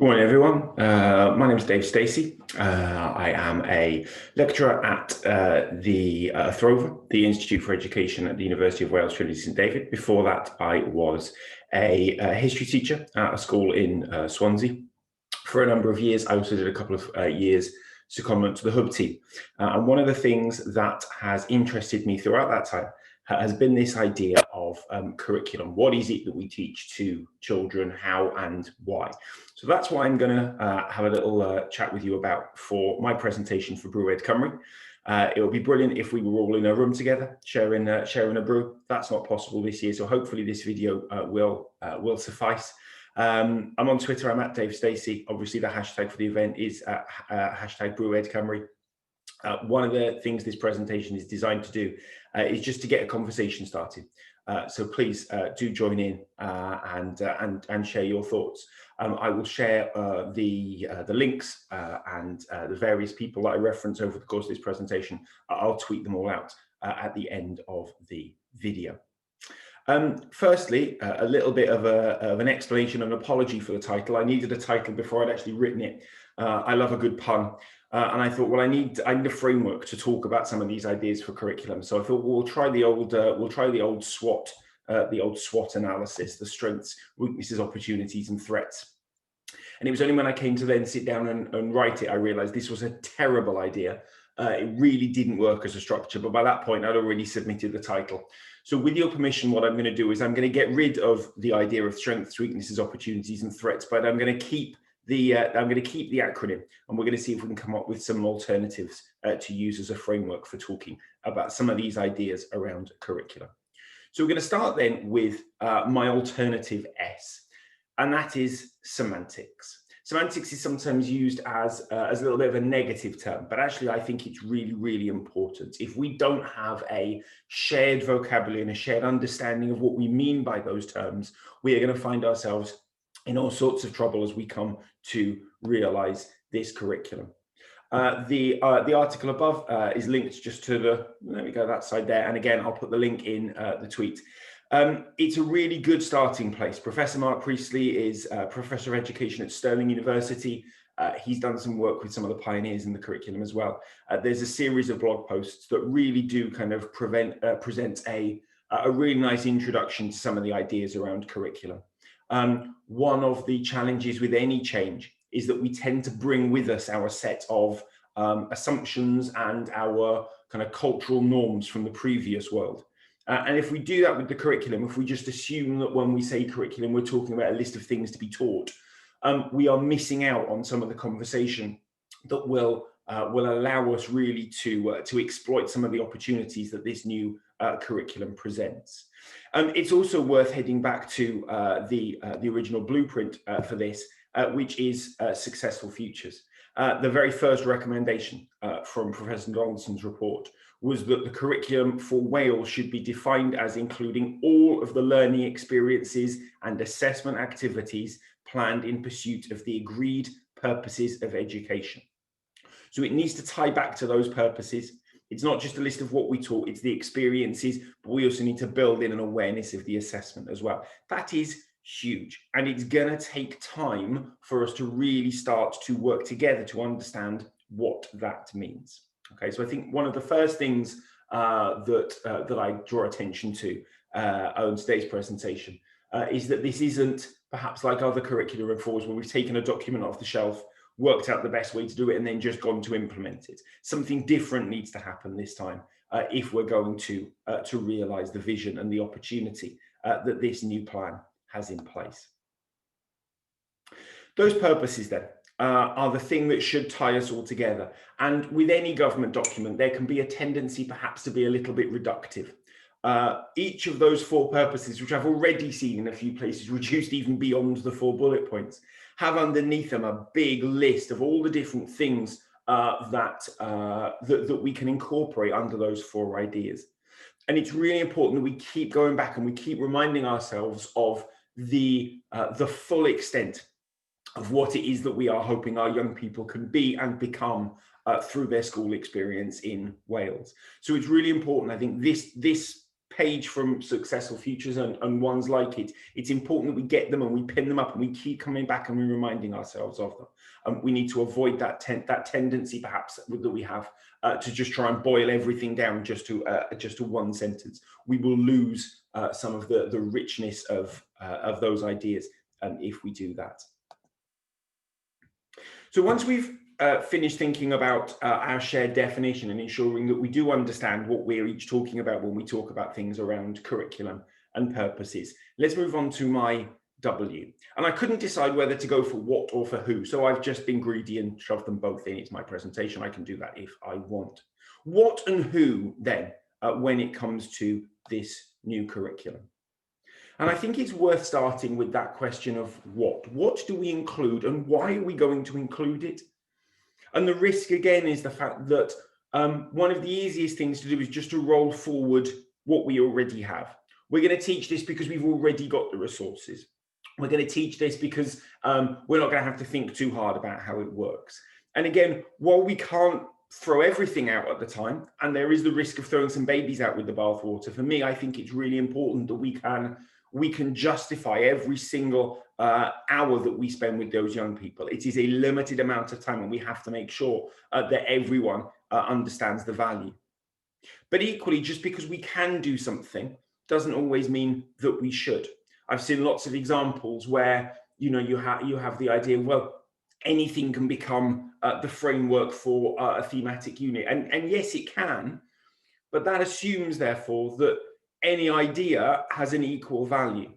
Good morning, everyone. My name is Dave Stacey. I am a lecturer at the Throver, the Institute for Education at the University of Wales, Trinity St David. Before that, I was a history teacher at a school in Swansea for a number of years. I also did a couple of years secondment to the Hub team. And one of the things that has interested me throughout that time has been this idea of curriculum. What is it that we teach to children, how and why? So that's what I'm going to have a little chat with you about for my presentation for Brew Ed Cymru. It would be brilliant if we were all in a room together, sharing a brew. That's not possible this year, so hopefully this video will suffice. I'm on Twitter, I'm at Dave Stacey. Obviously the hashtag for the event is hashtag Brew Ed Cymru. One of the things this presentation is designed to do is just to get a conversation started. So please do join in and share your thoughts. I will share the links and the various people that I reference over the course of this presentation. I'll tweet them all out at the end of the video. Firstly, a little bit of an explanation and apology for the title. I needed a title before I'd actually written it. I love a good pun. And I thought, well, I need a framework to talk about some of these ideas for curriculum. So I thought we'll try the old SWOT, the old SWOT analysis: the strengths, weaknesses, opportunities, and threats. And it was only when I came to then sit down and write it, I realized this was a terrible idea. It really didn't work as a structure. But by that point, I'd already submitted the title. So with your permission, what I'm going to do is I'm going to get rid of the idea of strengths, weaknesses, opportunities, and threats, but I'm going to keep the acronym, and we're going to see if we can come up with some alternatives to use as a framework for talking about some of these ideas around curriculum. So we're going to start then with my alternative S, and that is semantics. Semantics is sometimes used as a little bit of a negative term, but actually I think it's really, really important. If we don't have a shared vocabulary and a shared understanding of what we mean by those terms, we are going to find ourselves in all sorts of trouble as we come to realize this curriculum. The article above is linked just to there we go, that side there. And again, I'll put the link in the tweet. It's a really good starting place. Professor Mark Priestley is Professor of Education at Stirling University. He's done some work with some of the pioneers in the curriculum as well. There's a series of blog posts that really do kind of present a really nice introduction to some of the ideas around curriculum. One of the challenges with any change is that we tend to bring with us our set of assumptions and our kind of cultural norms from the previous world. And if we do that with the curriculum, if we just assume that when we say curriculum, we're talking about a list of things to be taught, we are missing out on some of the conversation that will allow us really to exploit some of the opportunities that this new curriculum presents. It's also worth heading back to the original blueprint for this, which is Successful Futures. The very first recommendation from Professor Donaldson's report was that the curriculum for Wales should be defined as including all of the learning experiences and assessment activities planned in pursuit of the agreed purposes of education. So it needs to tie back to those purposes. It's not just a list of what we taught, it's the experiences, but we also need to build in an awareness of the assessment as well. That is huge, and it's going to take time for us to really start to work together to understand what that means. Okay, so I think one of the first things that I draw attention to on today's presentation is that this isn't perhaps like other curricular reforms where we've taken a document off the shelf, worked out the best way to do it, and then just gone to implement it. Something different needs to happen this time if we're going to realize the vision and the opportunity that this new plan has in place. Those purposes then are the thing that should tie us all together. And with any government document, there can be a tendency perhaps to be a little bit reductive. Each of those four purposes, which I've already seen in a few places reduced even beyond the 4 bullet points, have underneath them a big list of all the different things that we can incorporate under those 4 ideas. And it's really important that we keep going back and we keep reminding ourselves of the full extent of what it is that we are hoping our young people can be and become through their school experience in Wales. So it's really important. I think this page from Successful Futures and ones like it, it's important that we get them and we pin them up and we keep coming back and we're reminding ourselves of them. We need to avoid that tendency perhaps that we have to just try and boil everything down just to one sentence. We will lose some of the richness of those ideas if we do that. So once we've finished thinking about our shared definition and ensuring that we do understand what we're each talking about when we talk about things around curriculum and purposes, let's move on to my W. And I couldn't decide whether to go for what or for who, so I've just been greedy and shoved them both in. It's my presentation. I can do that if I want. What and who then when it comes to this new curriculum? And I think it's worth starting with that question of what. What do we include and why are we going to include it? And the risk again is the fact that one of the easiest things to do is just to roll forward what we already have. We're going to teach this because we've already got the resources. We're going to teach this because we're not going to have to think too hard about how it works. And again, while we can't throw everything out at the time, and there is the risk of throwing some babies out with the bathwater, for me, I think it's really important that we can justify every single hour that we spend with those young people. It is a limited amount of time and we have to make sure that everyone understands the value. But equally, just because we can do something doesn't always mean that we should. I've seen lots of examples where you have the idea, well, anything can become the framework for a thematic unit. And yes, it can, but that assumes, therefore, that any idea has an equal value.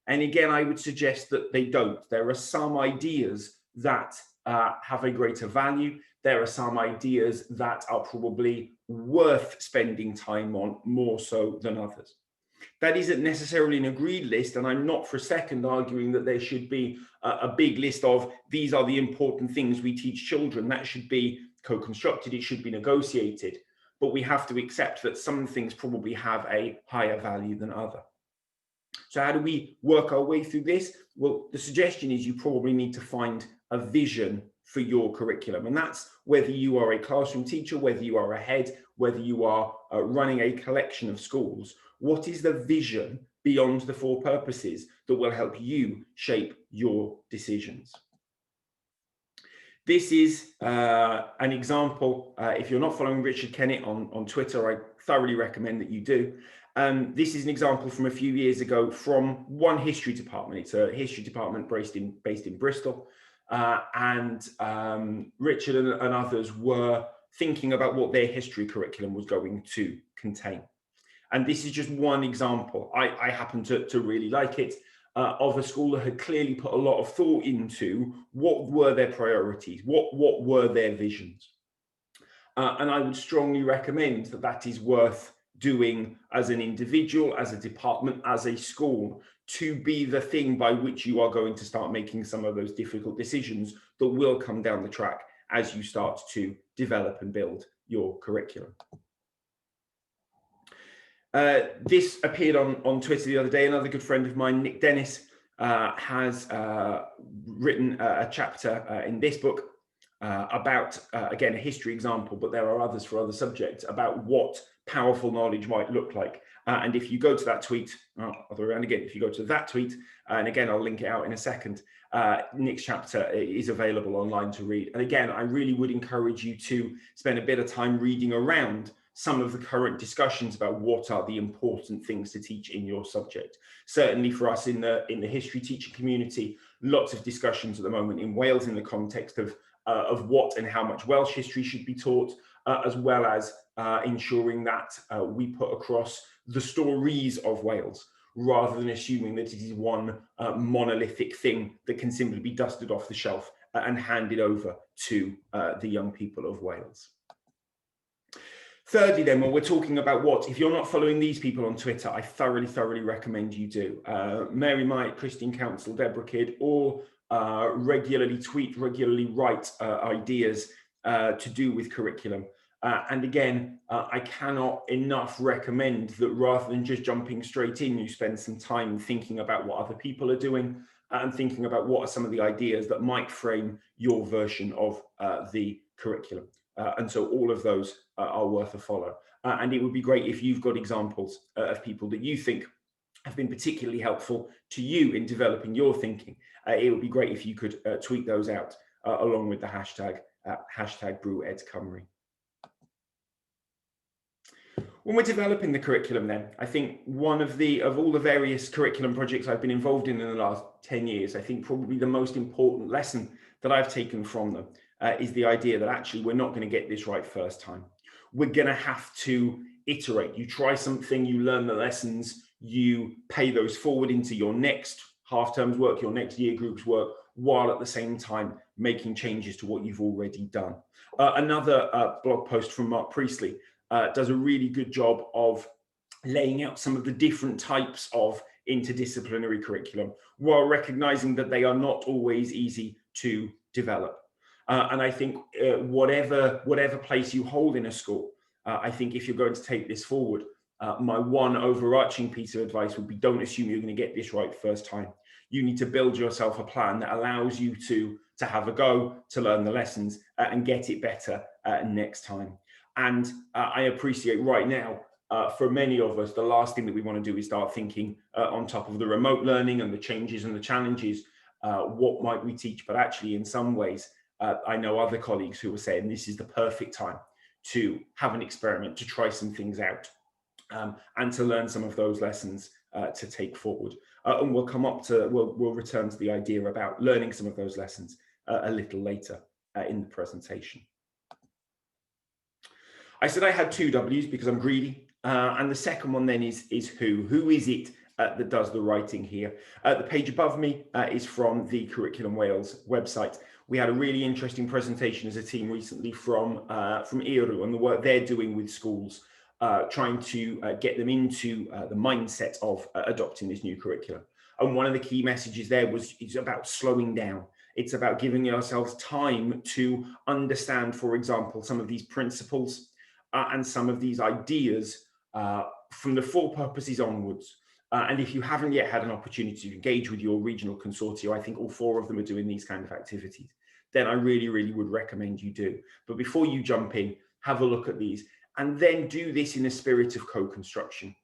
And again, I would suggest that they don't. There are some ideas that have a greater value. There are some ideas that are probably worth spending time on more so than others. That isn't necessarily an agreed list, and I'm not for a second arguing that there should be a big list of these are the important things we teach children. That should be co-constructed, it should be negotiated. But we have to accept that some things probably have a higher value than others. So how do we work our way through this? Well, the suggestion is you probably need to find a vision for your curriculum. And that's whether you are a classroom teacher, whether you are a head, whether you are running a collection of schools. What is the vision beyond the four purposes that will help you shape your decisions? This is an example. If you're not following Richard Kennett on Twitter, I thoroughly recommend that you do. This is an example from a few years ago from one history department. It's a history department based in Bristol. And Richard and others were thinking about what their history curriculum was going to contain. And this is just one example. I happen to really like it. Of a school that had clearly put a lot of thought into what were their priorities, what were their visions. And I would strongly recommend that is worth doing as an individual, as a department, as a school, to be the thing by which you are going to start making some of those difficult decisions that will come down the track as you start to develop and build your curriculum. This appeared on Twitter the other day. Another good friend of mine, Nick Dennis, has written a chapter in this book about, again, a history example, but there are others for other subjects, about what powerful knowledge might look like. And if you go to that tweet, other way around again, if you go to that tweet, and again, I'll link it out in a second, Nick's chapter is available online to read. And again, I really would encourage you to spend a bit of time reading around some of the current discussions about what are the important things to teach in your subject. Certainly for us in the history teaching community, lots of discussions at the moment in Wales in the context of what and how much Welsh history should be taught, as well as ensuring that we put across the stories of Wales, rather than assuming that it is one monolithic thing that can simply be dusted off the shelf and handed over to the young people of Wales. Thirdly, then, when we're talking about what, if you're not following these people on Twitter, I thoroughly recommend you do. Mary Mike, Christine Council, Deborah Kidd, all regularly tweet, regularly write ideas to do with curriculum. And again, I cannot enough recommend that rather than just jumping straight in, you spend some time thinking about what other people are doing and thinking about what are some of the ideas that might frame your version of the curriculum. And so all of those are worth a follow. And it would be great if you've got examples of people that you think have been particularly helpful to you in developing your thinking. It would be great if you could tweet those out along with the hashtag #BrewEdCymru. When we're developing the curriculum then, I think one of all the various curriculum projects I've been involved in the last 10 years, I think probably the most important lesson that I've taken from them is the idea that actually we're not going to get this right first time. We're going to have to iterate. You try something, you learn the lessons, you pay those forward into your next half-term's work, your next year group's work, while at the same time making changes to what you've already done. Another blog post from Mark Priestley does a really good job of laying out some of the different types of interdisciplinary curriculum while recognizing that they are not always easy to develop. And I think whatever place you hold in a school, I think if you're going to take this forward, my one overarching piece of advice would be don't assume you're going to get this right first time. You need to build yourself a plan that allows you to have a go, to learn the lessons and get it better next time. And I appreciate right now, for many of us, the last thing that we want to do is start thinking on top of the remote learning and the changes and the challenges, what might we teach? But actually, in some ways, I know other colleagues who are saying this is the perfect time to have an experiment, to try some things out, and to learn some of those lessons to take forward. And we'll return to the idea about learning some of those lessons a little later in the presentation. I said I had two W's because I'm greedy, and the second one then is who. Who is it that does the writing here? The page above me is from the Curriculum Wales website. We had a really interesting presentation as a team recently from ERU and the work they're doing with schools, trying to get them into the mindset of adopting this new curriculum. And one of the key messages there is about slowing down. It's about giving yourselves time to understand, for example, some of these principles and some of these ideas from the full purposes onwards. And if you haven't yet had an opportunity to engage with your regional consortia, I think all four of them are doing these kind of activities, then I really, really would recommend you do. But before you jump in, have a look at these and then do this in a spirit of co-construction.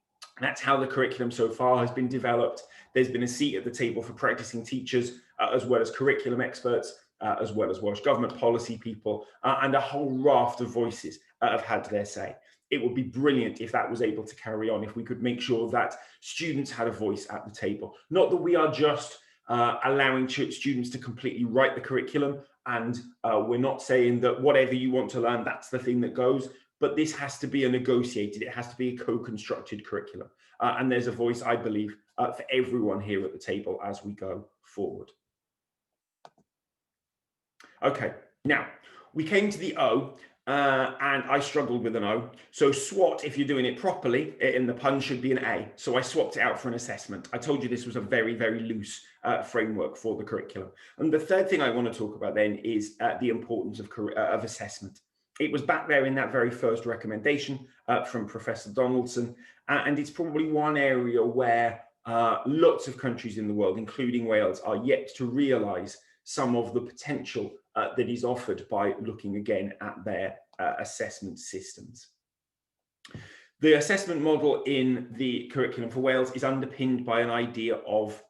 That's how the curriculum so far has been developed. There's been a seat at the table for practicing teachers, as well as curriculum experts, as well as Welsh Government policy people, and a whole raft of voices have had their say. It would be brilliant if that was able to carry on, if we could make sure that students had a voice at the table. Not that we are just allowing students to completely write the curriculum, and we're not saying that whatever you want to learn, that's the thing that goes, but this has to be a negotiated, it has to be a co-constructed curriculum. And there's a voice, I believe, for everyone here at the table as we go forward. Okay, now we came to the O, and I struggled with an O. So SWOT, if you're doing it properly, in the pun should be an A. So I swapped it out for an assessment. I told you this was a very, very loose framework for the curriculum. And the third thing I want to talk about then is the importance of assessment. It was back there in that very first recommendation from Professor Donaldson, and it's probably one area where lots of countries in the world, including Wales, are yet to realise some of the potential that is offered by looking again at their assessment systems. The assessment model in the curriculum for Wales is underpinned by an idea of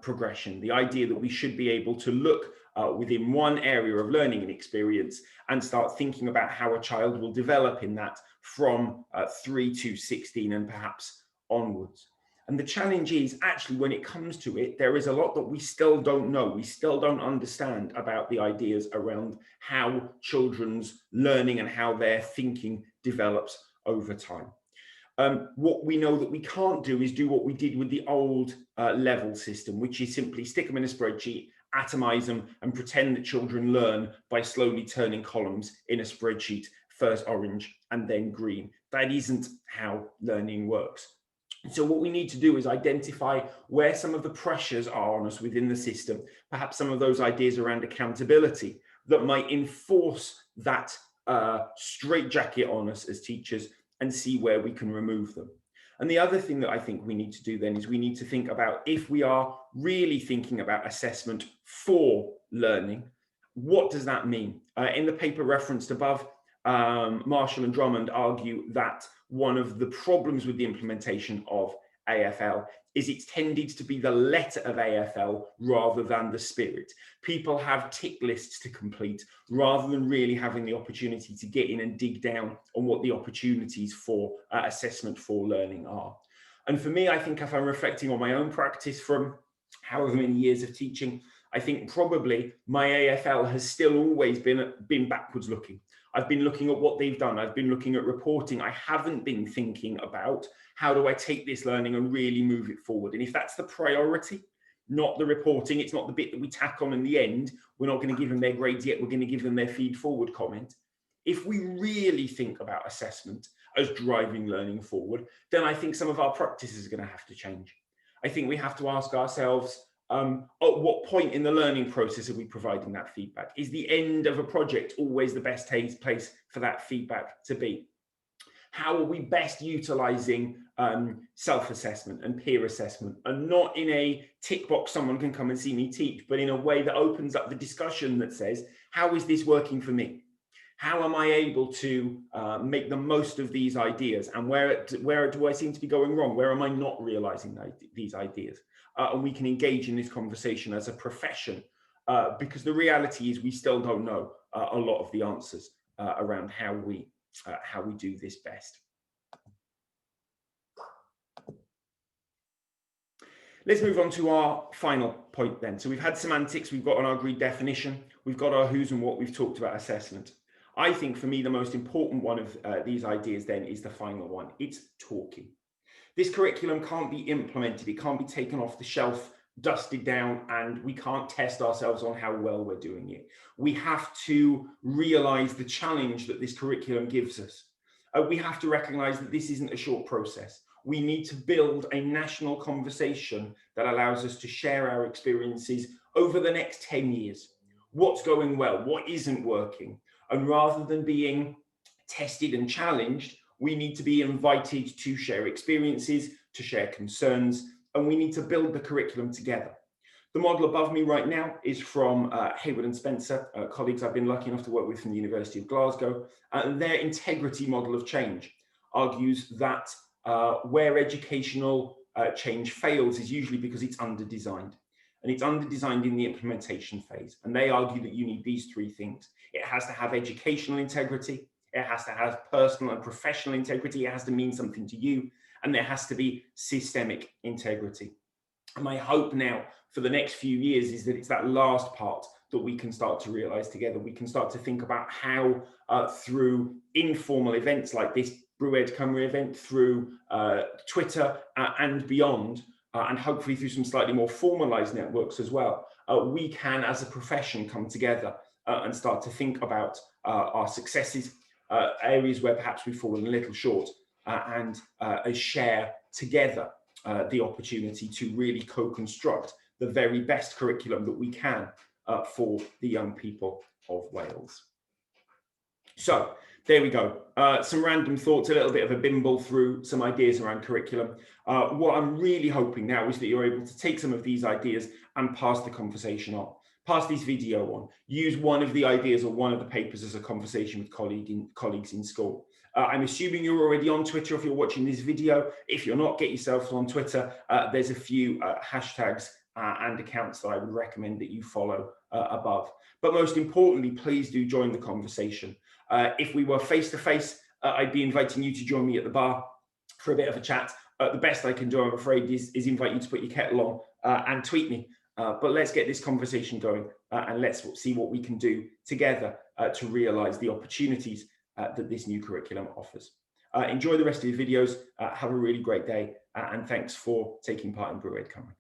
progression, the idea that we should be able to look within one area of learning and experience and start thinking about how a child will develop in that from 3 to 16 and perhaps onwards. And the challenge is actually when it comes to it, there is a lot that we still don't know. We still don't understand about the ideas around how children's learning and how their thinking develops over time. What we know that we can't do is do what we did with the old level system, which is simply stick them in a spreadsheet, atomize them and pretend that children learn by slowly turning columns in a spreadsheet, first orange and then green. That isn't how learning works. So what we need to do is identify where some of the pressures are on us within the system, perhaps some of those ideas around accountability that might enforce that straitjacket on us as teachers, and see where we can remove them. And the other thing that I think we need to do then is we need to think about, if we are really thinking about assessment for learning, what does that mean? In the paper referenced above, Marshall and Drummond argue that one of the problems with the implementation of AFL is it's tended to be the letter of AFL rather than the spirit. People have tick lists to complete rather than really having the opportunity to get in and dig down on what the opportunities for assessment for learning are. And for me, I think if I'm reflecting on my own practice from however many years of teaching, I think probably my AFL has still always been backwards looking. I've been looking at what they've done. I've been looking at reporting. I haven't been thinking about how do I take this learning and really move it forward. And if that's the priority, not the reporting, it's not the bit that we tack on in the end, we're not going to give them their grades yet, we're going to give them their feed forward comment. If we really think about assessment as driving learning forward, then I think some of our practices are going to have to change. I think we have to ask ourselves, at what point in the learning process are we providing that feedback? Is the end of a project always the best place for that feedback to be? How are we best utilizing self-assessment and peer assessment, and not in a tick box, someone can come and see me teach, but in a way that opens up the discussion that says, how is this working for me? How am I able to make the most of these ideas? And where do I seem to be going wrong? Where am I not realizing these ideas? And we can engage in this conversation as a profession, because the reality is we still don't know a lot of the answers around how we do this best. Let's move on to our final point then. So we've had semantics, we've got our agreed definition, we've got our who's and what, we've talked about assessment. I think for me, the most important one of these ideas then is the final one. It's talking. This curriculum can't be implemented. It can't be taken off the shelf, dusted down, and we can't test ourselves on how well we're doing it. We have to realize the challenge that this curriculum gives us. We have to recognize that this isn't a short process. We need to build a national conversation that allows us to share our experiences over the next 10 years. What's going well? What isn't working? And rather than being tested and challenged, we need to be invited to share experiences, to share concerns, and we need to build the curriculum together. The model above me right now is from Hayward and Spencer, colleagues I've been lucky enough to work with from the University of Glasgow, and their integrity model of change argues that where educational change fails is usually because it's under-designed. And it's under-designed in the implementation phase. And they argue that you need these three things. It has to have educational integrity, it has to have personal and professional integrity, it has to mean something to you, and there has to be systemic integrity. And my hope now for the next few years is that it's that last part that we can start to realize together. We can start to think about how through informal events like this Brewed Cymru event, through Twitter and beyond, and hopefully through some slightly more formalized networks as well, we can as a profession come together and start to think about our successes, areas where perhaps we've fallen a little short, and share together the opportunity to really co-construct the very best curriculum that we can for the young people of Wales. So there we go. Some random thoughts, a little bit of a bimble through some ideas around curriculum. What I'm really hoping now is that you're able to take some of these ideas and pass the conversation on, pass this video on, use one of the ideas or one of the papers as a conversation with colleagues in school. I'm assuming you're already on Twitter if you're watching this video. If you're not, get yourself on Twitter. There's a few hashtags and accounts that I would recommend that you follow above. But most importantly, please do join the conversation. If we were face-to-face, I'd be inviting you to join me at the bar for a bit of a chat. The best I can do, I'm afraid, is invite you to put your kettle on and tweet me. But let's get this conversation going and let's see what we can do together to realise the opportunities that this new curriculum offers. Enjoy the rest of your videos, have a really great day, and thanks for taking part in Brewed Cymru.